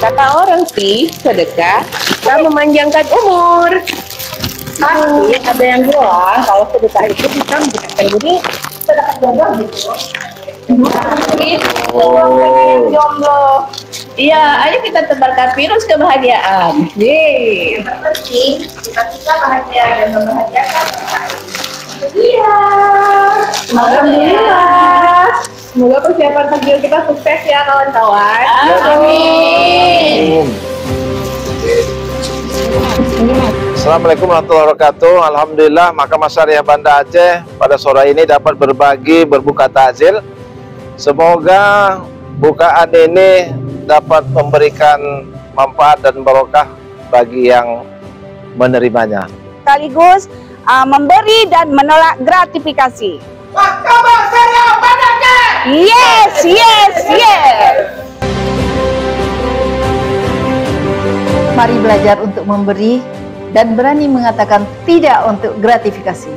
Kata orang sih, sedekah bisa memanjangkan umur. Tapi ada yang bilang kalau sedekah itu bisa menjadikan diri sedekah jodoh gitu. Yang jomblo. Iya, ayo kita tebarkan virus kebahagiaan. Yeay. Yang penting kita bahagia dan membahagiakan. Iya. Alhamdulillah. Semoga persiapan takjil kita sukses ya kawan-kawan. Amin. Assalamualaikum warahmatullahi wabarakatuh. Alhamdulillah Mahkamah Syariah Banda Aceh pada sore ini dapat berbagi berbuka takjil. Semoga bukaan ini dapat memberikan manfaat dan barokah bagi yang menerimanya. Sekaligus memberi dan menolak gratifikasi. Mahkamah Syariah Banda Aceh. Yes, yes, yes. Mari belajar untuk memberi dan berani mengatakan tidak untuk gratifikasi.